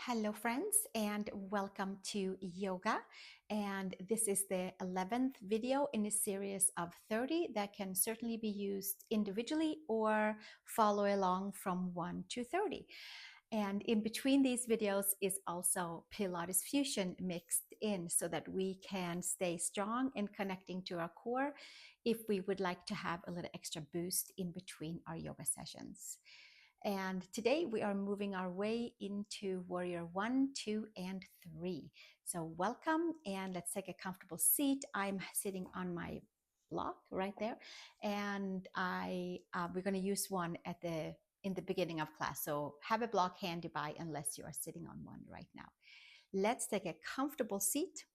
Hello, friends, and welcome to yoga. And this is the 11th video in a series of 30 that can certainly be used individually or follow along from 1 to 30. And in between these videos is also Pilates Fusion mixed in so that we can stay strong and connecting to our core if we would like to have a little extra boost in between our yoga sessions. And today we are moving our way into Warrior 1, 2, and 3. So welcome, and let's take a comfortable seat. I'm sitting on my block right there, and we're going to use one in the beginning of class. So have a block handy by unless you are sitting on one right now. Let's take a comfortable seat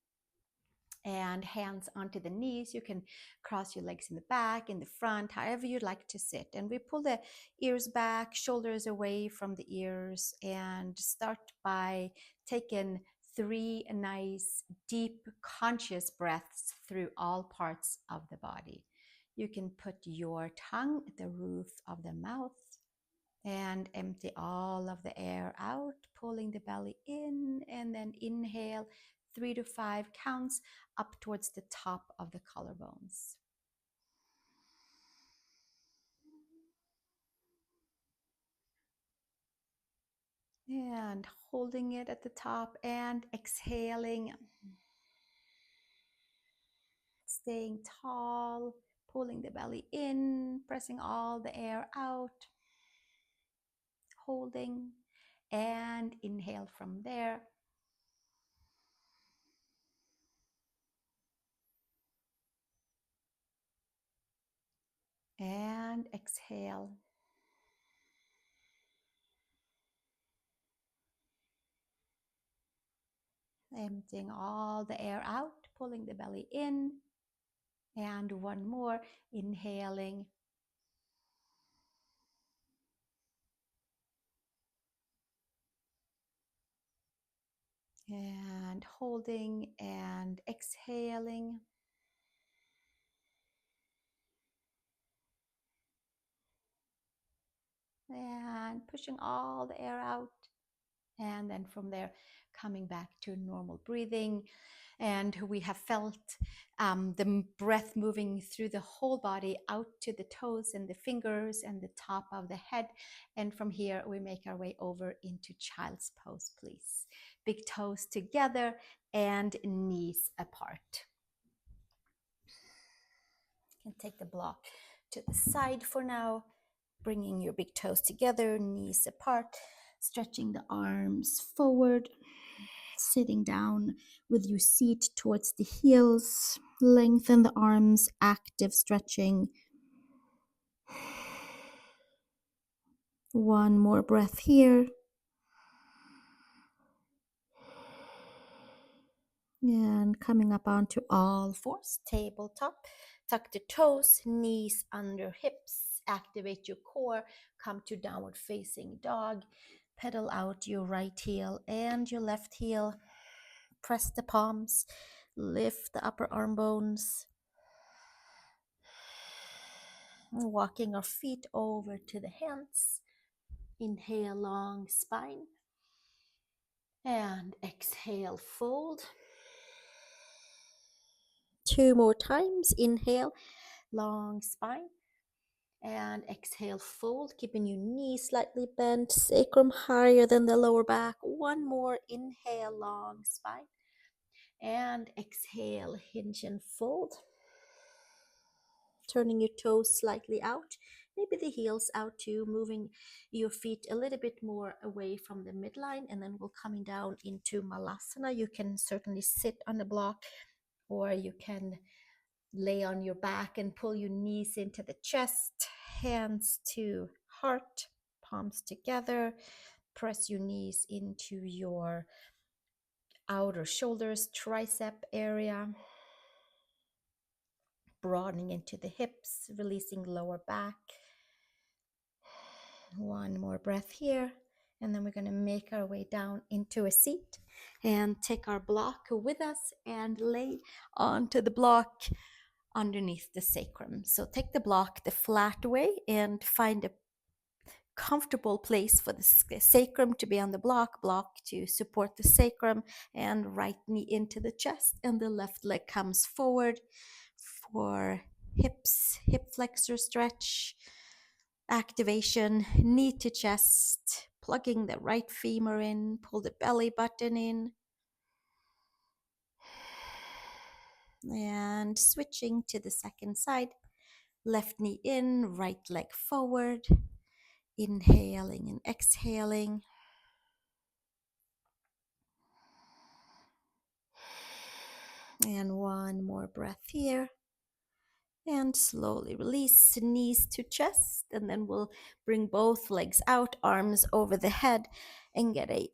and hands onto the knees. You can cross your legs in the back, in the front, however you'd like to sit. And we pull the ears back, shoulders away from the ears, and start by taking 3 nice, deep, conscious breaths through all parts of the body. You can put your tongue at the roof of the mouth and empty all of the air out, pulling the belly in, and then inhale 3 to 5 counts up towards the top of the collarbones. And holding it at the top and exhaling, staying tall, pulling the belly in, pressing all the air out, holding, and inhale from there. And exhale. Emptying all the air out, pulling the belly in. And one more, inhaling. And holding and exhaling. And pushing all the air out. And then from there, coming back to normal breathing. And we have felt the breath moving through the whole body out to the toes and the fingers and the top of the head. And from here, we make our way over into child's pose, please. Big toes together and knees apart. You can take the block to the side for now, bringing your big toes together, knees apart, stretching the arms forward, sitting down with your seat towards the heels, lengthen the arms, active stretching. One more breath here. And coming up onto all fours, tabletop, tuck the toes, knees under hips, activate your core, come to downward facing dog, pedal out your right heel and your left heel, press the palms, lift the upper arm bones, walking our feet over to the hands, inhale long spine, and exhale fold. 2 more times, inhale, long spine, and exhale, fold, keeping your knees slightly bent, sacrum higher than the lower back. One more, inhale, long spine, and exhale, hinge and fold. Turning your toes slightly out, maybe the heels out too, moving your feet a little bit more away from the midline, and then we're coming down into Malasana. You can certainly sit on the block, or you can lay on your back and pull your knees into the chest, hands to heart, palms together. Press your knees into your outer shoulders, tricep area, broadening into the hips, releasing lower back. One more breath here, and then we're going to make our way down into a seat and take our block with us and lay onto the block underneath the sacrum. So take the block the flat way and find a comfortable place for the sacrum to be on the block to support the sacrum, and right knee into the chest, and the left leg comes forward for hips, hip flexor stretch, activation, knee to chest, plugging the right femur in, pull the belly button in, and switching to the second side, left knee in, right leg forward, inhaling and exhaling. And one more breath here. And slowly release, knees to chest. And then we'll bring both legs out, arms over the head, and get a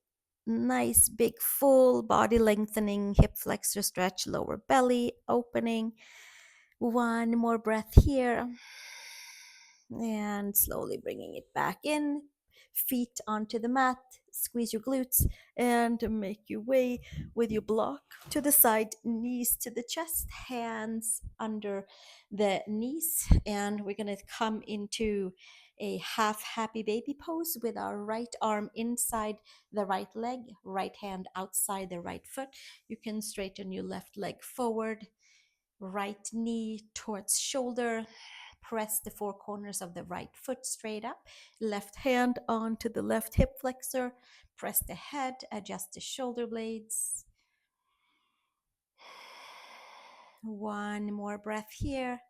nice big full body lengthening, hip flexor stretch, lower belly opening. One more breath here. And slowly bringing it back in, feet onto the mat, squeeze your glutes, and make your way with your block to the side, knees to the chest, hands under the knees. And we're going to come into a half happy baby pose with our right arm inside the right leg, right hand outside the right foot. You can straighten your left leg forward, right knee towards shoulder. Press the four corners of the right foot straight up. Left hand onto the left hip flexor. Press the head, adjust the shoulder blades. One more breath here.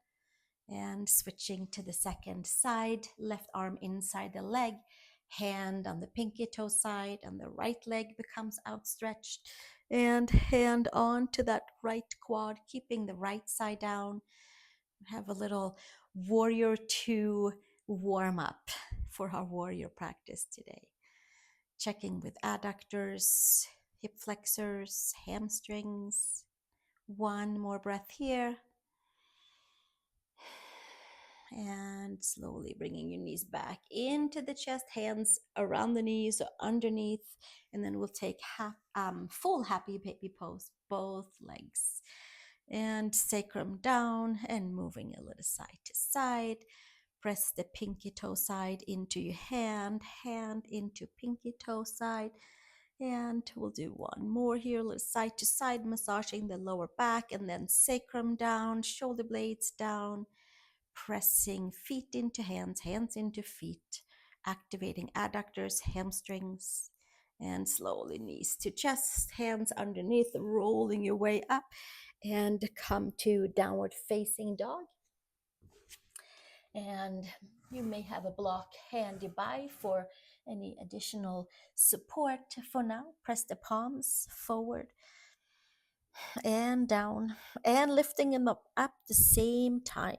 And switching to the second side, left arm inside the leg, hand on the pinky toe side, and the right leg becomes outstretched. And hand on to that right quad, keeping the right side down. Have a little warrior two warm up for our warrior practice today. Checking with adductors, hip flexors, hamstrings. One more breath here. And slowly bringing your knees back into the chest, hands around the knees or underneath. And then we'll take full happy baby pose, both legs. And sacrum down and moving a little side to side. Press the pinky toe side into your hand, hand into pinky toe side. And we'll do one more here, a little side to side, massaging the lower back, and then sacrum down, shoulder blades down, pressing feet into hands, hands into feet, activating adductors, hamstrings, and slowly knees to chest, hands underneath, rolling your way up, and come to downward facing dog. And you may have a block handy by for any additional support. For now, press the palms forward and down, and lifting them up at the same time.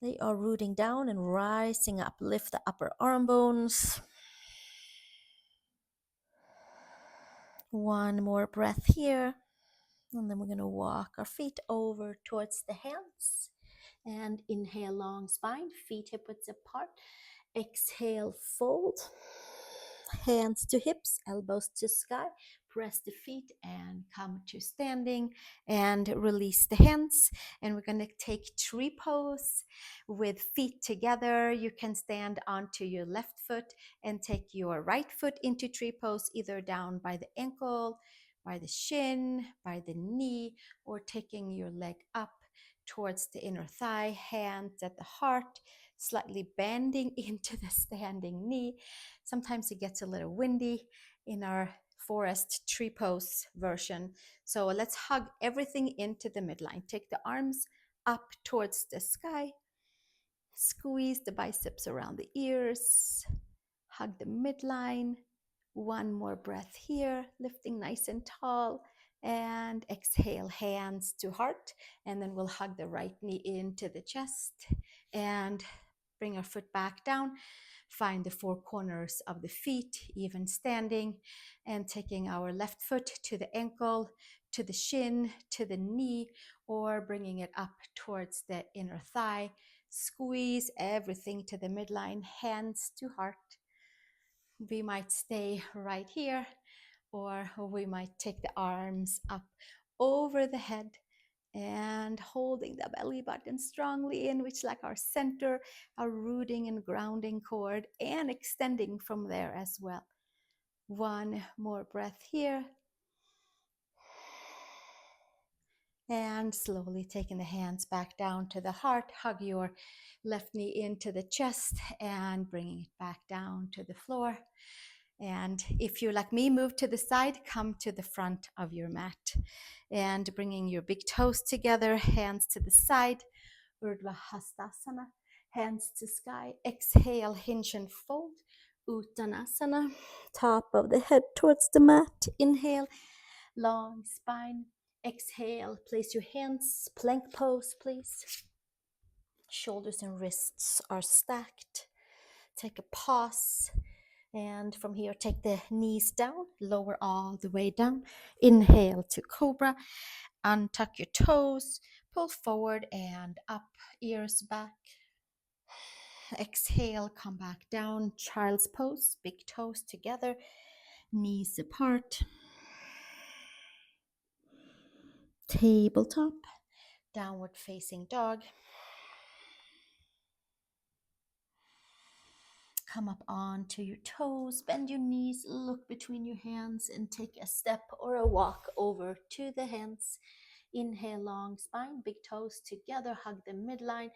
They are rooting down and rising up. Lift the upper arm bones. One more breath here. And then we're going to walk our feet over towards the hands. And inhale, long spine, feet hip width apart. Exhale, fold. Hands to hips, elbows to sky. Press the feet and come to standing and release the hands. And we're going to take tree pose with feet together. You can stand onto your left foot and take your right foot into tree pose, either down by the ankle, by the shin, by the knee, or taking your leg up towards the inner thigh, hands at the heart, slightly bending into the standing knee. Sometimes it gets a little windy in our forest tree pose version. So let's hug everything into the midline. Take the arms up towards the sky. Squeeze the biceps around the ears. Hug the midline. One more breath here, lifting nice and tall. And exhale, hands to heart. And then we'll hug the right knee into the chest and bring our foot back down. Find the four corners of the feet, even standing, and taking our left foot to the ankle, to the shin, to the knee, or bringing it up towards the inner thigh. Squeeze everything to the midline, hands to heart. We might stay right here, or we might take the arms up over the head And holding the belly button strongly in, which is like our center, our rooting and grounding cord, and extending from there as well. One more breath here. And slowly taking the hands back down to the heart. Hug your left knee into the chest and bringing it back down to the floor. And if you're like me, move to the side, come to the front of your mat. And bringing your big toes together, hands to the side. Virabhadrasana, hands to sky. Exhale, hinge and fold. Uttanasana, top of the head towards the mat. Inhale, long spine. Exhale, place your hands, plank pose, please. Shoulders and wrists are stacked. Take a pause. And from here, take the knees down, lower all the way down. Inhale to cobra. Untuck your toes, pull forward and up, ears back. Exhale, come back down, child's pose, big toes together, knees apart. Tabletop, downward facing dog. Come up onto your toes, bend your knees, look between your hands, and take a step or a walk over to the hands. Inhale, long spine, big toes together, hug the midline.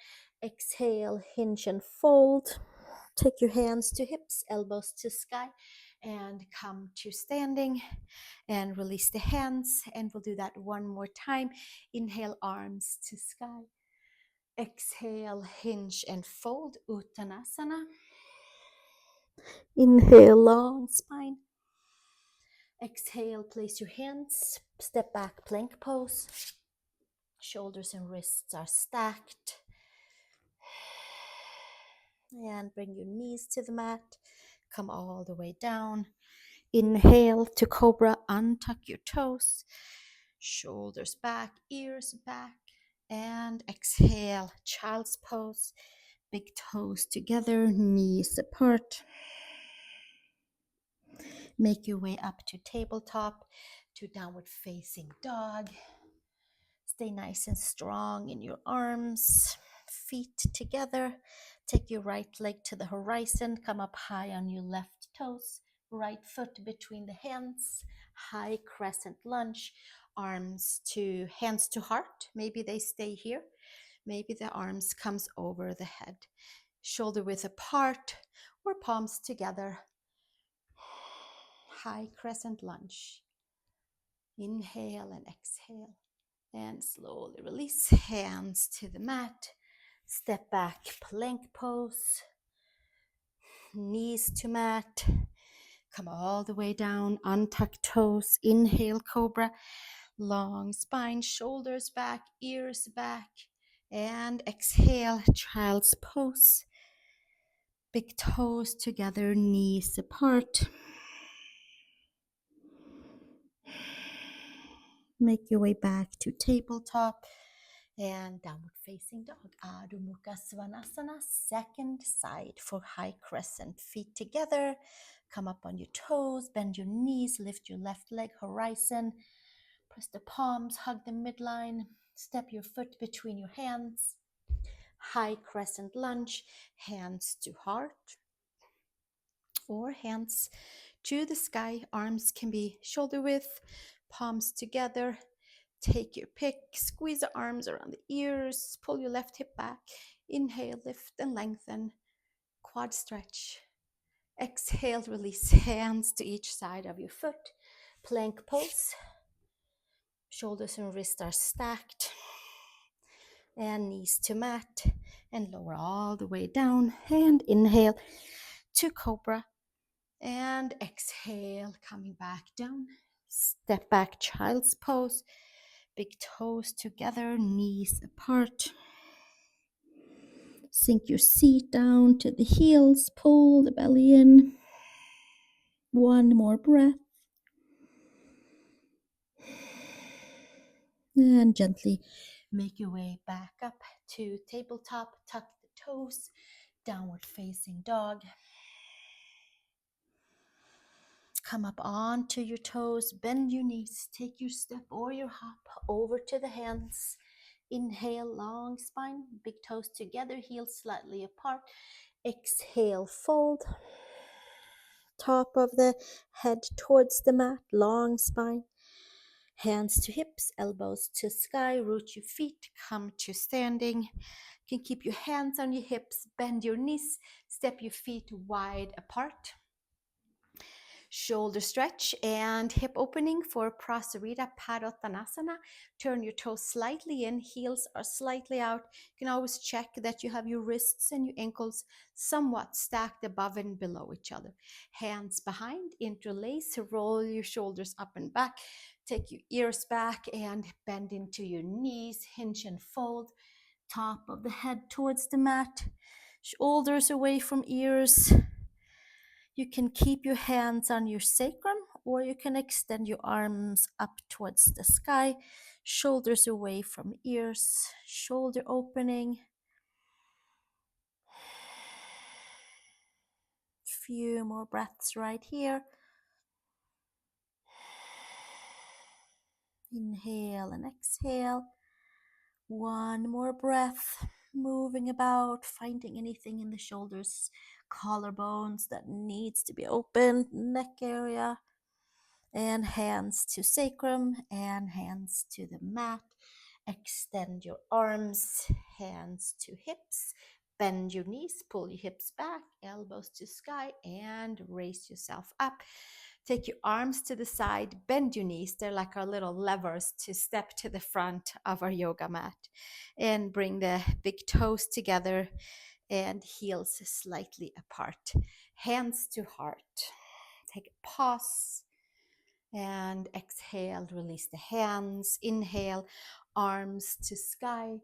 Exhale, hinge and fold. Take your hands to hips, elbows to sky, and come to standing. And release the hands, and we'll do that one more time. Inhale, arms to sky. Exhale, hinge and fold, Uttanasana. Inhale, long spine. Exhale, place your hands, step back, plank pose. Shoulders and wrists are stacked. And bring your knees to the mat. Come all the way down. Inhale to cobra, untuck your toes. Shoulders back, ears back. And exhale, child's pose. Big toes together, knees apart. Make your way up to tabletop, to downward facing dog. Stay nice and strong in your arms, feet together. Take your right leg to the horizon. Come up high on your left toes. Right foot between the hands. High crescent lunge. Hands to heart. Maybe they stay here. Maybe the arms comes over the head. Shoulder width apart or palms together. High crescent lunge. Inhale and exhale. And slowly release, hands to the mat. Step back, plank pose. Knees to mat. Come all the way down, untuck toes. Inhale, cobra. Long spine, shoulders back, ears back. And exhale, child's pose. Big toes together, knees apart. Make your way back to tabletop and downward facing dog. Adho Mukha Svanasana, second side for high crescent. Feet together, come up on your toes, bend your knees, lift your left leg horizon. Press the palms, hug the midline, step your foot between your hands. High crescent lunge, hands to heart or hands to the sky. Arms can be shoulder width, palms together. Take your pick, squeeze the arms around the ears, pull your left hip back. Inhale, lift and lengthen, quad stretch. Exhale, release, hands to each side of your foot. Plank pose. Shoulders and wrists are stacked. And knees to mat. And lower all the way down. And inhale to cobra. And exhale, coming back down. Step back, child's pose. Big toes together, knees apart. Sink your seat down to the heels, pull the belly in. One more breath. And gently make your way back up to tabletop, tuck the toes, downward facing dog. Come up onto your toes, bend your knees, take your step or your hop over to the hands. Inhale, long spine, big toes together, heels slightly apart. Exhale, fold. Top of the head towards the mat, long spine. Hands to hips, elbows to sky, root your feet, come to standing. You can keep your hands on your hips, bend your knees, step your feet wide apart. Shoulder stretch and hip opening for Prasarita Parsvottanasana. Turn your toes slightly in, heels are slightly out. You can always check that you have your wrists and your ankles somewhat stacked above and below each other. Hands behind, interlace, roll your shoulders up and back. Take your ears back and bend into your knees, hinge and fold. Top of the head towards the mat, shoulders away from ears. You can keep your hands on your sacrum, or you can extend your arms up towards the sky, shoulders away from ears, shoulder opening. Few more breaths right here. Inhale and exhale. One more breath, moving about, finding anything in the shoulders, collarbones that needs to be opened, neck area. And hands to sacrum and hands to the mat. Extend your arms, hands to hips. Bend your knees, pull your hips back, elbows to sky, and raise yourself up. Take your arms to the side, bend your knees. They're like our little levers to step to the front of our yoga mat. And bring the big toes together and heels slightly apart. Hands to heart. Take a pause. And exhale, release the hands. Inhale, arms to sky.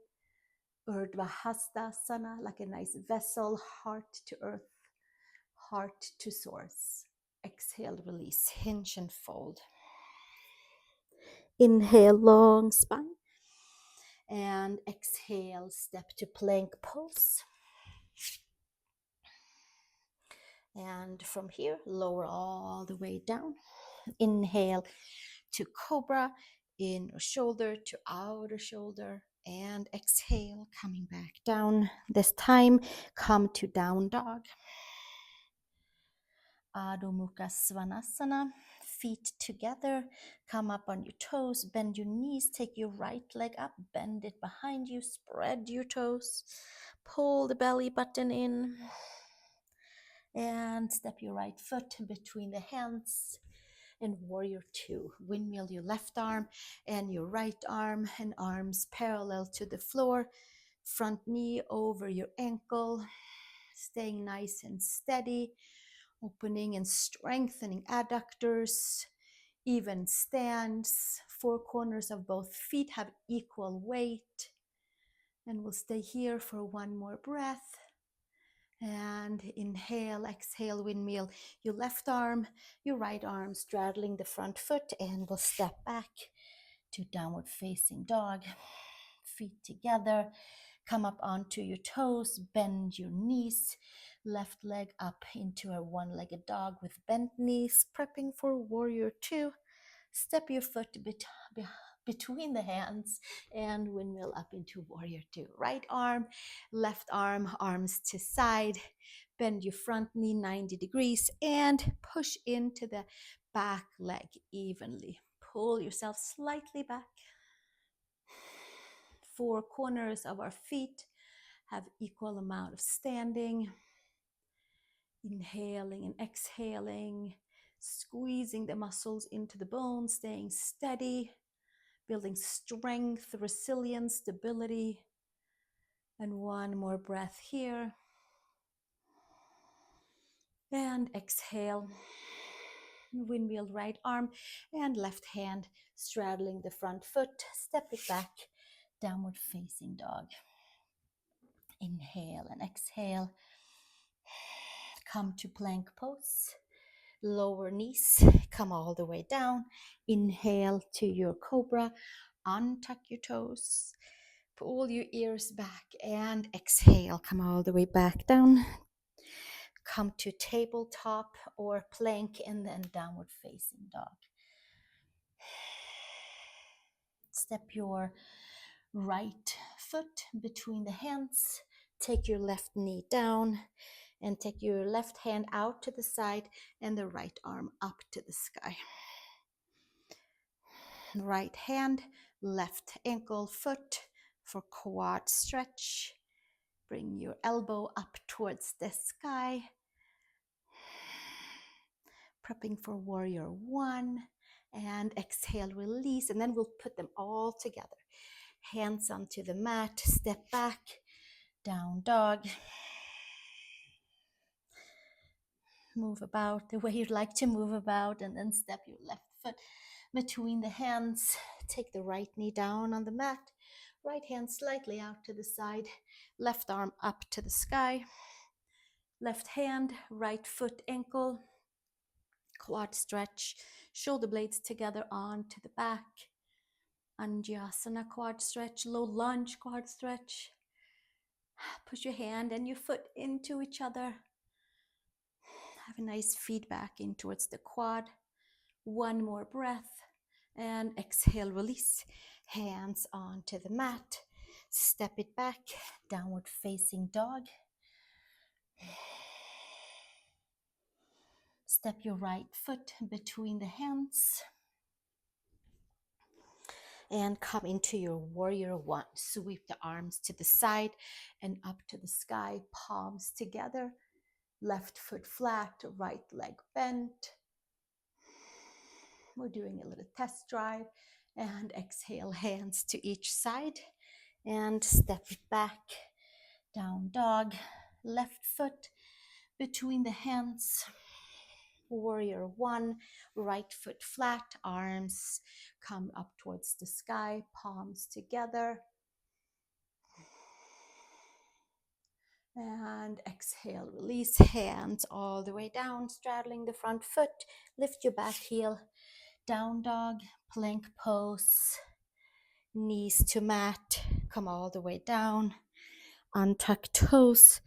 Virabhadrasana, like a nice vessel, heart to earth, heart to source. Exhale, release, hinge and fold. Inhale, long spine. And exhale, step to plank pose. And from here, lower all the way down. Inhale to cobra, inner shoulder to outer shoulder, and exhale, coming back down. This time, come to down dog. Adho Mukha Svanasana, feet together, come up on your toes, bend your knees, take your right leg up, bend it behind you, spread your toes, pull the belly button in, and step your right foot between the hands. And warrior two, windmill your left arm and your right arm, and arms parallel to the floor, front knee over your ankle, staying nice and steady, opening and strengthening adductors, even stance. Four corners of both feet have equal weight. And we'll stay here for one more breath. And inhale, exhale, windmill your left arm, your right arm straddling the front foot, and we'll step back to downward facing dog. Feet together, come up onto your toes, bend your knees, left leg up into a one-legged dog with bent knees, prepping for warrior two. Step your foot between the hands and windmill up into warrior two. Right arm, left arm, arms to side. Bend your front knee 90 degrees and push into the back leg evenly. Pull yourself slightly back. Four corners of our feet have equal amount of standing. Inhaling and exhaling, squeezing the muscles into the bones, staying steady, building strength, resilience, stability. And one more breath here. And exhale. Windmill right arm and left hand straddling the front foot. Step it back, downward facing dog. Inhale and exhale. Come to plank pose. Lower knees, come all the way down. Inhale to your cobra. Untuck your toes. Pull your ears back and exhale. Come all the way back down. Come to tabletop or plank and then downward facing dog. Step your right foot between the hands. Take your left knee down and take your left hand out to the side and the right arm up to the sky. Right hand, left ankle, foot for quad stretch. Bring your elbow up towards the sky. Prepping for warrior one. And exhale, release. And then we'll put them all together. Hands onto the mat, step back, down dog. Move about the way you'd like to move about, and then step your left foot between the hands. Take the right knee down on the mat. Right hand slightly out to the side. Left arm up to the sky. Left hand, right foot, ankle. Quad stretch. Shoulder blades together onto the back. Anjasana quad stretch. Low lunge quad stretch. Push your hand and your foot into each other. Have a nice feedback in towards the quad. One more breath. And exhale, release. Hands onto the mat. Step it back. Downward facing dog. Step your right foot between the hands. And come into your warrior one. Sweep the arms to the side and up to the sky. Palms together. Left foot flat, right leg bent. We're doing a little test drive. And exhale, hands to each side. And step it back. Down dog. Left foot between the hands. Warrior one. Right foot flat. Arms come up towards the sky. Palms together. And exhale, release. Hands all the way down, straddling the front foot. Lift your back heel. Down dog, plank pose. Knees to mat. Come all the way down. Untuck toes.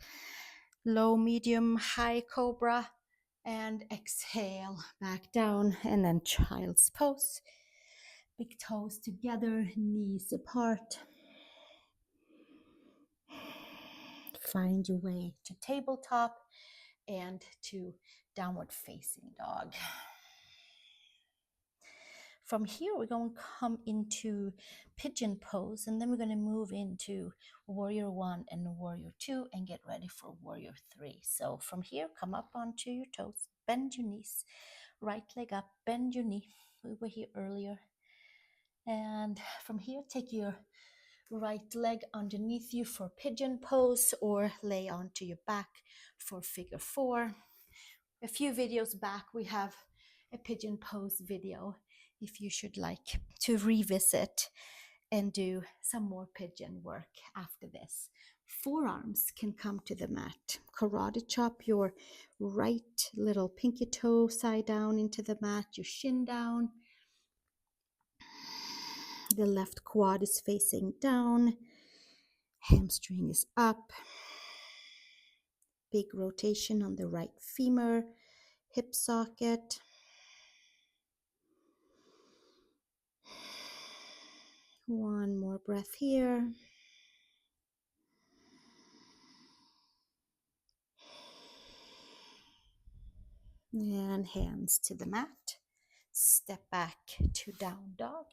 Low, medium, high cobra. And exhale, back down. And then child's pose. Big toes together, knees apart. Find your way to tabletop and to downward facing dog. From here, we're going to come into pigeon pose, and then we're going to move into warrior one and warrior two and get ready for warrior three. So from here, come up onto your toes, bend your knees, right leg up, bend your knee. We were here earlier. And from here, take your right leg underneath you for pigeon pose, or lay onto your back for figure four. A few videos back, we have a pigeon pose video if you should like to revisit and do some more pigeon work after this. Forearms can come to the mat. Karate chop your right little pinky toe side down into the mat, your shin down. The left quad is facing down. Hamstring is up. Big rotation on the right femur, hip socket. One more breath here. And hands to the mat. Step back to down dog.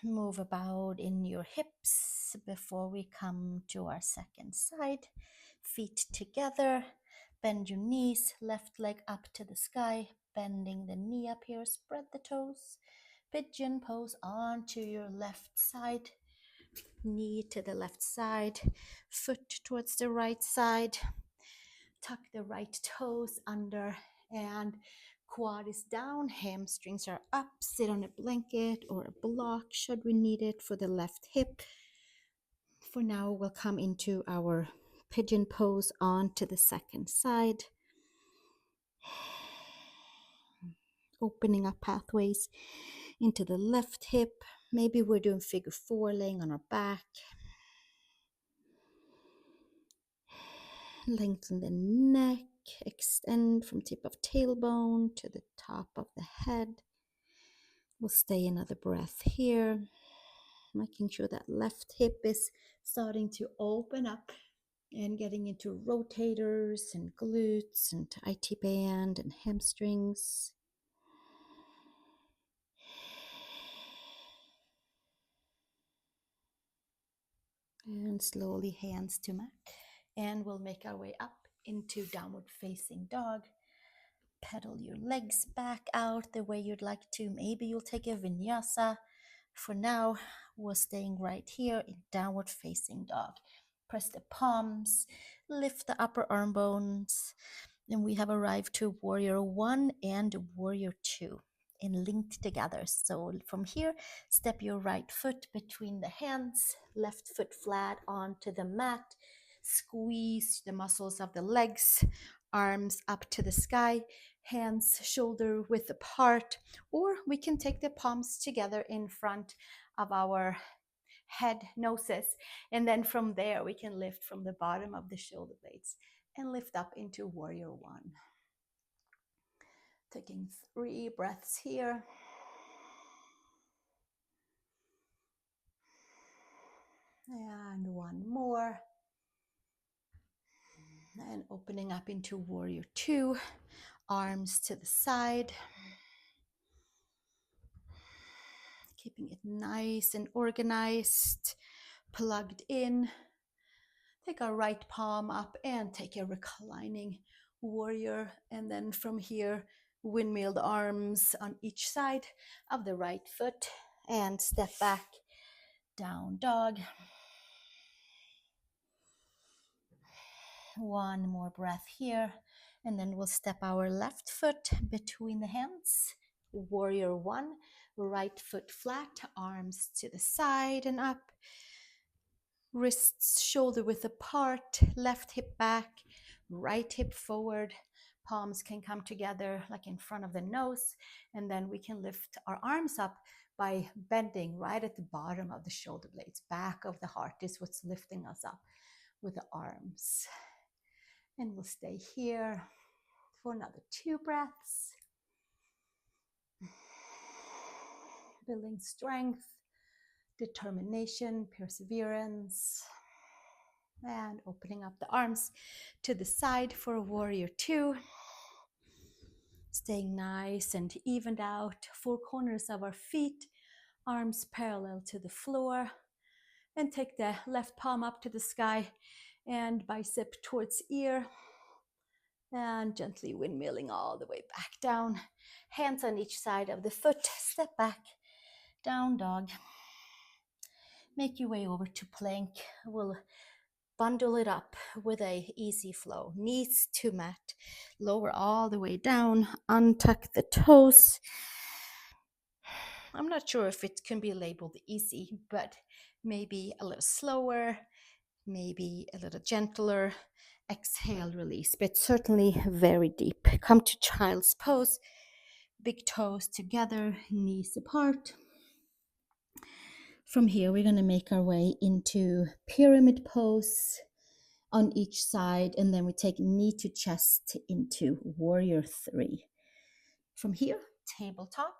Move about in your hips before we come to our second side. Feet together. Bend your knees. Left leg up to the sky. Bending the knee up here. Spread the toes. Pigeon pose onto your left side. Knee to the left side. Foot towards the right side. Tuck the right toes under and quad is down, hamstrings are up. Sit on a blanket or a block should we need it for the left hip. For now, we'll come into our pigeon pose onto the second side. Opening up pathways into the left hip. Maybe we're doing figure four, laying on our back. Lengthen the neck. Extend from tip of tailbone to the top of the head. We'll stay another breath here. making sure that left hip is starting to open up and getting into rotators and glutes and IT band and hamstrings. And slowly hands to mat. And we'll make our way up into downward facing dog. Pedal your legs back out the way you'd like to. Maybe you'll take a vinyasa. For now, we're staying right here in downward facing dog. Press the palms, lift the upper arm bones, and we have arrived to warrior 1 and warrior 2 and linked together. So from here, step your right foot between the hands, left foot flat onto the mat, squeeze the muscles of the legs, arms up to the sky, hands shoulder width apart, or we can take the palms together in front of our head, noses, and then from there we can lift from the bottom of the shoulder blades and lift up into warrior 1. Taking 3 breaths here. And 1 more. And opening up into warrior 2. Arms to the side. Keeping it nice and organized, plugged in. Take our right palm up and take a reclining warrior. And then from here, windmill the arms on each side of the right foot and step back, down dog. 1 more breath here. And then we'll step our left foot between the hands. Warrior 1, right foot flat, arms to the side and up. Wrists shoulder width apart, left hip back, right hip forward. Palms can come together like in front of the nose. And then we can lift our arms up by bending right at the bottom of the shoulder blades. Back of the heart is what's lifting us up with the arms. And we'll stay here for another 2 breaths. Building strength, determination, perseverance. And opening up the arms to the side for warrior 2. Staying nice and evened out. 4 corners of our feet, arms parallel to the floor. And take the left palm up to the sky and bicep towards ear. And gently windmilling all the way back down. Hands on each side of the foot. Step back, down dog. Make your way over to plank. We'll bundle it up with a easy flow. Knees to mat. Lower all the way down. Untuck the toes. I'm not sure if it can be labeled easy, but maybe a little slower, maybe a little gentler. Exhale, release, but certainly very deep. Come to child's pose. Big toes together, knees apart. From here, we're going to make our way into pyramid pose on each side, and then we take knee to chest into warrior 3. From here, tabletop.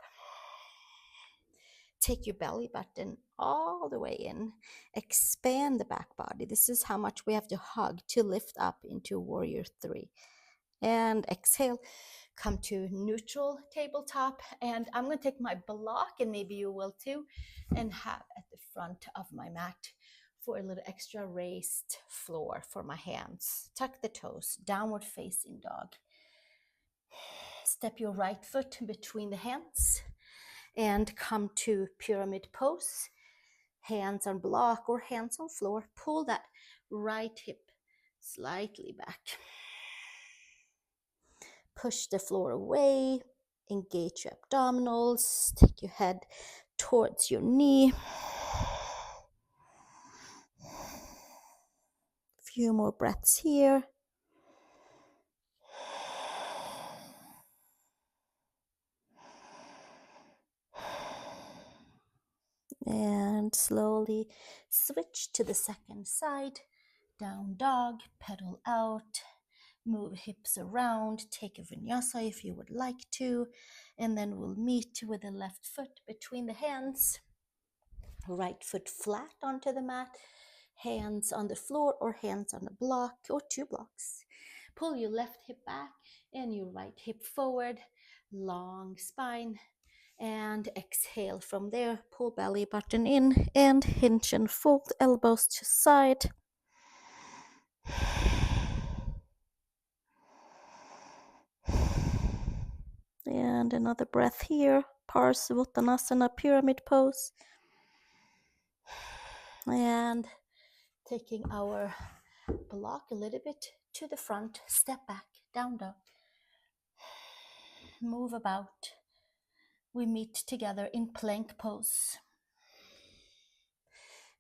Take your belly button all the way in. Expand the back body. This is how much we have to hug to lift up into warrior 3. And exhale, come to neutral tabletop. And I'm going to take my block, and maybe you will too, and have at the front of my mat for a little extra raised floor for my hands. Tuck the toes, downward facing dog. Step your right foot between the hands and come to pyramid pose. Hands on block or hands on floor. Pull that right hip slightly back. Push the floor away. Engage your abdominals. Take your head towards your knee. Few more breaths here. And slowly switch to the second side. Down dog, pedal out. Move hips around, take a vinyasa if you would like to, and then we'll meet with the left foot between the hands. Right foot flat onto the mat, hands on the floor or hands on a block or 2 blocks. Pull your left hip back and your right hip forward, long spine. And exhale from there, pull belly button in and hinge and fold elbows to side. And another breath here, Parsvottanasana, pyramid pose. And taking our block a little bit to the front, step back, down dog. Move about. We meet together in plank pose.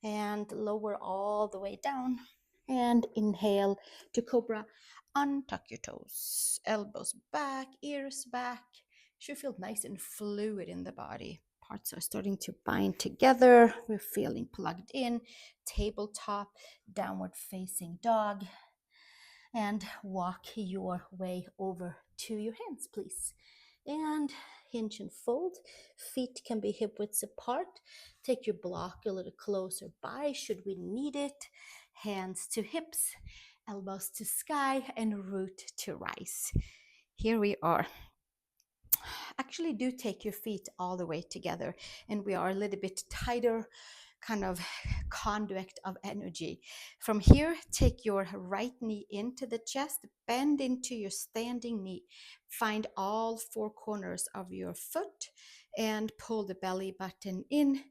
And lower all the way down. And inhale to cobra. Untuck your toes, elbows back, ears back. Should feel nice and fluid in the body. Parts are starting to bind together. We're feeling plugged in. Tabletop, downward facing dog. And walk your way over to your hands, please. And hinge and fold. Feet can be hip widths apart. Take your block a little closer by should we need it. Hands to hips, elbows to sky, and root to rise. Here we are. Actually, do take your feet all the way together, and we are a little bit tighter, kind of conduit of energy. From here, take your right knee into the chest, bend into your standing knee. Find all 4 corners of your foot and pull the belly button in,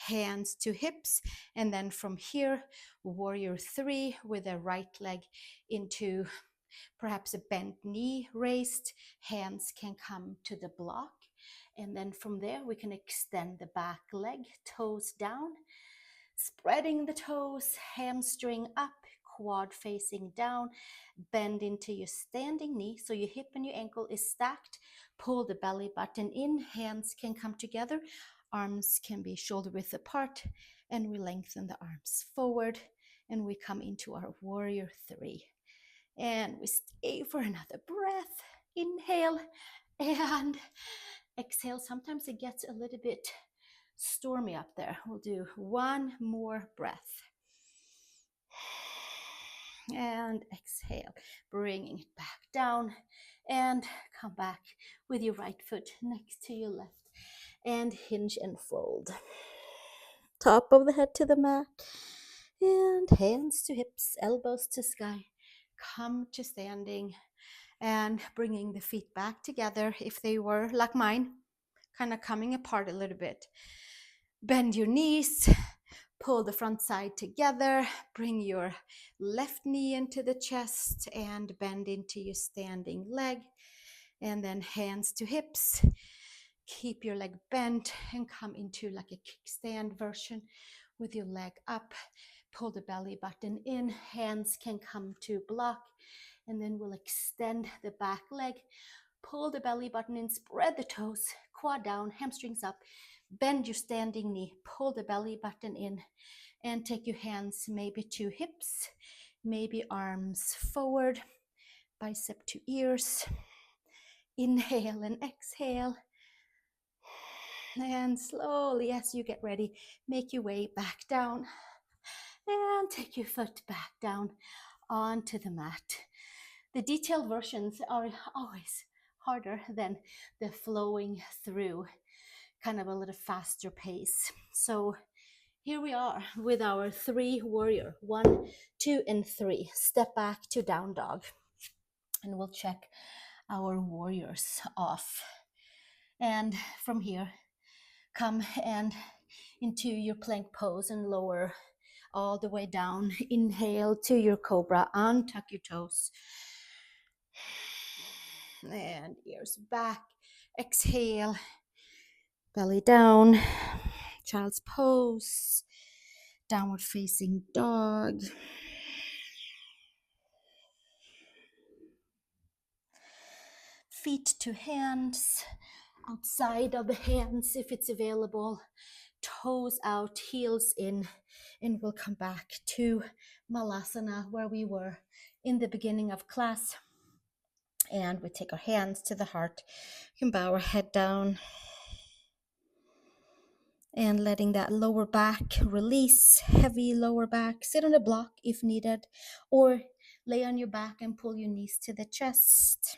hands to hips. And then from here, warrior 3 with the right leg into perhaps a bent knee raised, hands can come to the block. And then from there, we can extend the back leg, toes down, spreading the toes, hamstring up, quad facing down, bend into your standing knee. So your hip and your ankle is stacked. Pull the belly button in, hands can come together, arms can be shoulder width apart, and we lengthen the arms forward, and we come into our warrior 3. And we stay for another breath. Inhale and exhale. Sometimes it gets a little bit stormy up there. We'll do one more breath. And exhale, bringing it back down. And come back with your right foot next to your left. And hinge and fold. Top of the head to the mat. And hands to hips, elbows to sky. Come to standing. And bringing the feet back together if they were like mine, kind of coming apart a little bit. Bend your knees, pull the front side together, bring your left knee into the chest and bend into your standing leg. And then hands to hips. Keep your leg bent and come into like a kickstand version with your leg up. Pull the belly button in, hands can come to block. And then we'll extend the back leg, pull the belly button in, spread the toes, quad down, hamstrings up, bend your standing knee, pull the belly button in, and take your hands maybe to hips, maybe arms forward, bicep to ears. Inhale and exhale. And slowly, as you get ready, make your way back down. And take your foot back down onto the mat. The detailed versions are always harder than the flowing through, kind of a little faster pace. So here we are with our 3 warrior, 1, 2, and 3. Step back to down dog. And we'll check our warriors off. And from here, come and into your plank pose and lower all the way down. Inhale to your cobra, untuck your toes. And ears back. Exhale, belly down, child's pose, downward facing dog. Feet to hands, outside of the hands if it's available, toes out, heels in, and we'll come back to Malasana where we were in the beginning of class. And we take our hands to the heart. We can bow our head down. And letting that lower back release, heavy lower back. Sit on a block if needed, or lay on your back and pull your knees to the chest.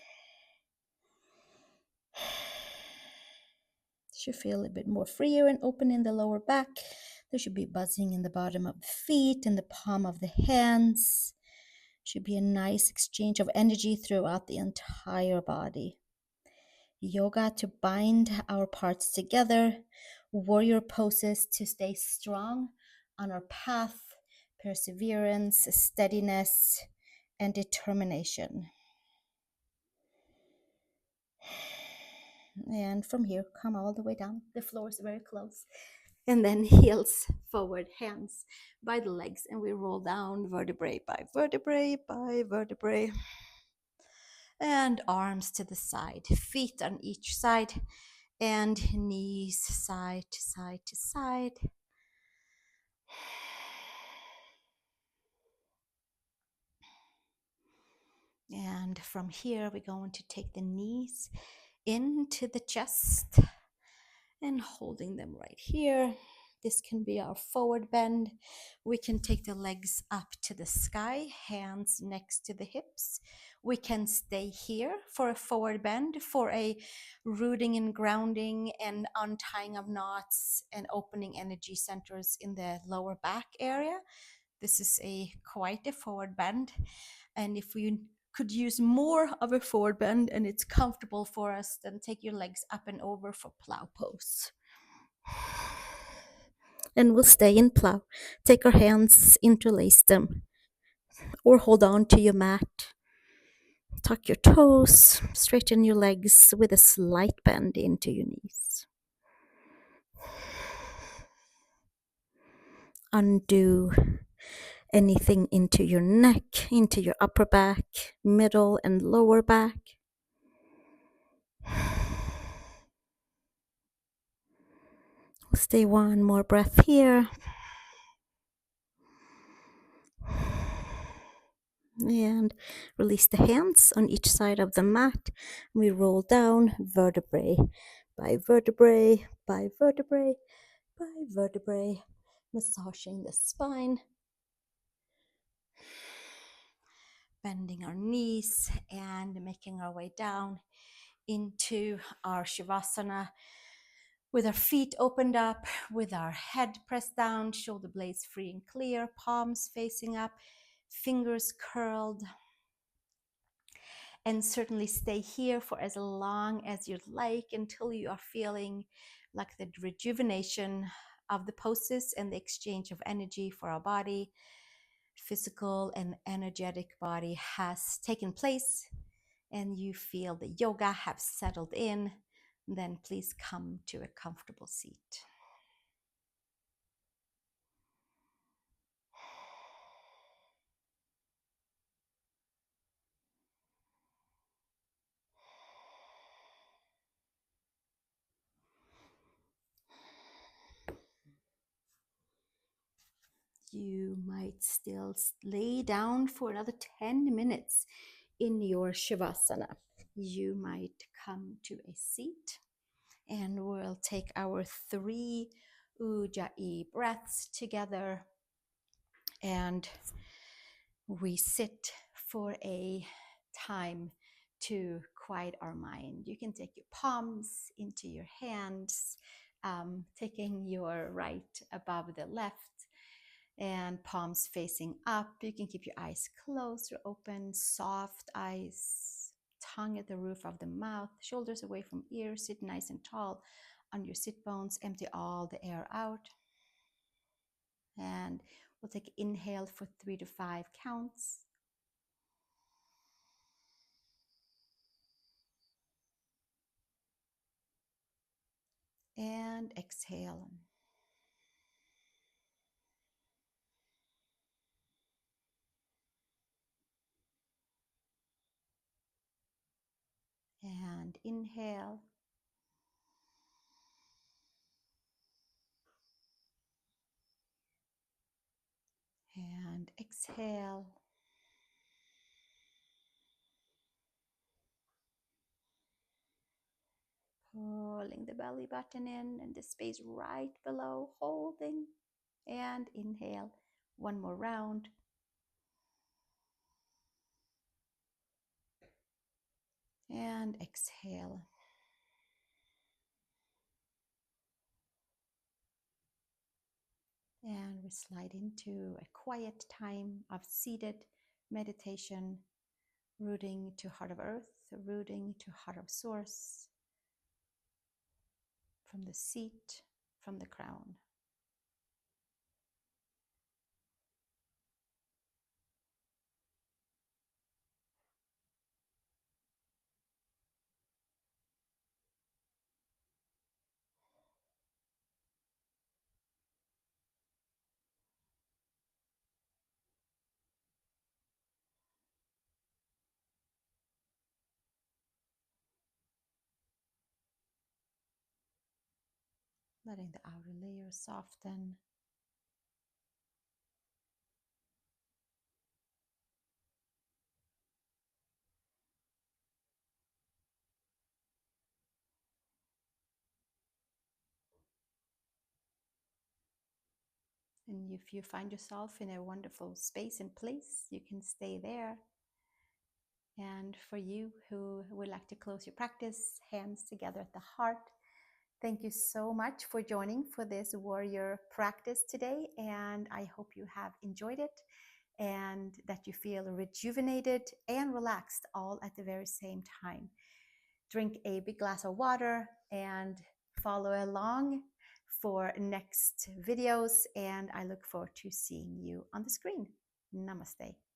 Should feel a bit more freer and open in the lower back. There should be buzzing in the bottom of the feet and the palm of the hands. Should be a nice exchange of energy throughout the entire body. Yoga to bind our parts together, warrior poses to stay strong on our path, perseverance, steadiness, and determination. And from here, come all the way down. The floor is very close. And then heels forward, hands by the legs, and we roll down vertebrae by vertebrae by vertebrae. And arms to the side, feet on each side, and knees side to side to side. And from here, we're going to take the knees into the chest and holding them right here. This can be our forward bend. We can take the legs up to the sky, hands next to the hips. We can stay here for a forward bend, for a rooting and grounding and untying of knots and opening energy centers in the lower back area. This is quite a forward bend. And if we could use more of a forward bend and it's comfortable for us, then take your legs up and over for plow pose. And we'll stay in plow. Take our hands, interlace them, or hold on to your mat. Tuck your toes, straighten your legs with a slight bend into your knees. Undo anything into your neck, into your upper back, middle and lower back. We'll stay one more breath here. And release the hands on each side of the mat. We roll down vertebrae by vertebrae by vertebrae by vertebrae, massaging the spine, bending our knees and making our way down into our Savasana with our feet opened up, with our head pressed down, shoulder blades free and clear, palms facing up, fingers curled. And certainly stay here for as long as you'd like until you are feeling like the rejuvenation of the poses and the exchange of energy for our body, physical and energetic body has taken place, and you feel the yoga have settled in. Then please come to a comfortable seat. You might still lay down for another 10 minutes in your Shavasana. You might come to a seat, and we'll take our 3 Ujjai breaths together, and we sit for a time to quiet our mind. You can take your palms into your hands, taking your right above the left, and palms facing up. You can keep your eyes closed or open, soft eyes, tongue at the roof of the mouth, shoulders away from ears. Sit nice and tall on your sit bones. Empty all the air out. And we'll take inhale for 3 to 5 counts. And exhale. And inhale. And exhale. Pull pulling the belly button in and the space right below, holding, and inhale. One more round. And exhale. And we slide into a quiet time of seated meditation, rooting to heart of earth, rooting to heart of source, from the seat, from the crown. Letting the outer layer soften. And if you find yourself in a wonderful space and place, you can stay there. And for you who would like to close your practice, hands together at the heart. Thank you so much for joining for this warrior practice today. And I hope you have enjoyed it and that you feel rejuvenated and relaxed all at the very same time. Drink a big glass of water and follow along for next videos. And I look forward to seeing you on the screen. Namaste.